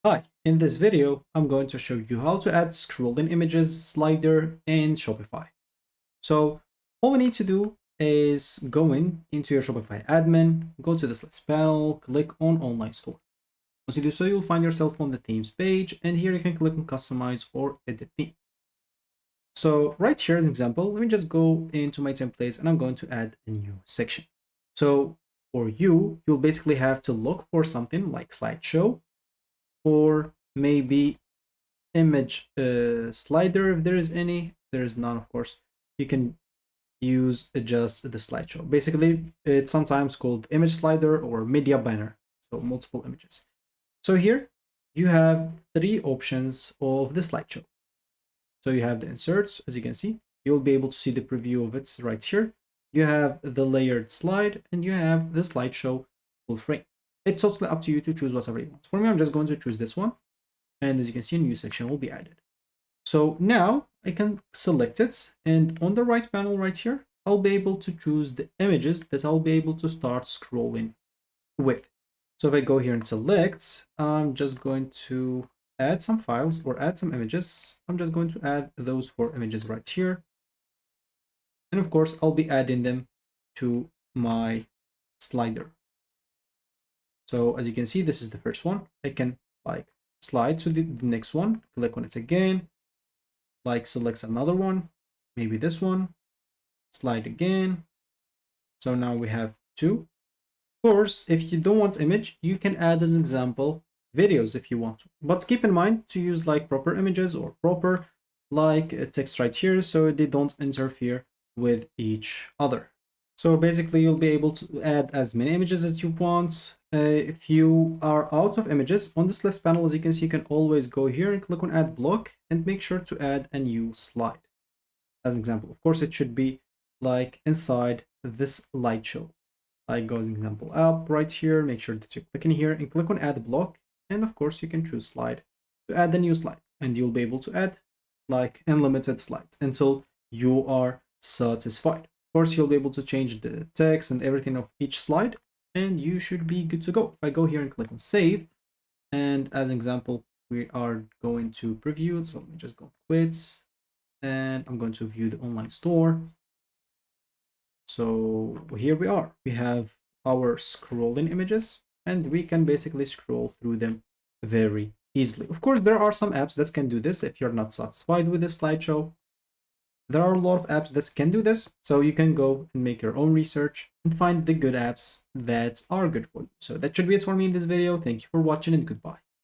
Hi, in this video, I'm going to show you how to add scrolling images slider in Shopify. So all you need to do is into your Shopify admin, go to this list panel, click on online store. Once you do so, you'll find yourself on the themes page, and here you can click on customize or edit theme. So right here as an example, let me just go into my templates and I'm going to add a new section. So for you'll basically have to look for something like slideshow or maybe image slider if there is any. There is none, of course. You can use just the slideshow. Basically, it's sometimes called image slider or media banner, so multiple images. So here you have three options of the slideshow. So you have the inserts, as you can see. You'll be able to see the preview of it right here. You have the layered slide and you have the slideshow full frame. It's totally up to you to choose whatever you want. For me, I'm just going to choose this one. And as you can see, a new section will be added. So now I can select it, and on the right panel right here, I'll be able to choose the images that I'll be able to start scrolling with. So if I go here and select, I'm just going to add some files or add some images. I'm just going to add those 4 images right here. And of course, I'll be adding them to my slider. So as you can see, this is the first one. I can slide to the next one, click on it again, select another one, maybe this one, slide again. So now we have 2. Of course, if you don't want image, you can add as an example videos if you want to. But keep in mind to use proper images or proper text right here so they don't interfere with each other. So basically, you'll be able to add as many images as you want. If you are out of images, on this list panel, as you can see, you can always go here and click on add block and make sure to add a new slide. As an example, of course, it should be inside this light show. Go as an example up right here, make sure that you click in here and click on add block. And of course, you can choose slide to add the new slide, and you'll be able to add unlimited slides until you are satisfied. Of course, you'll be able to change the text and everything of each slide, and you should be good to go. If I go here and click on save, and as an example, we are going to preview. So let me just go quit, and I'm going to view the online store. So here we are. We have our scrolling images, and we can basically scroll through them very easily. Of course, there are some apps that can do this if you're not satisfied with this slideshow. There are a lot of apps that can do this, so you can go and make your own research and find the good apps that are good for you. So that should be it for me in this video. Thank you for watching and goodbye.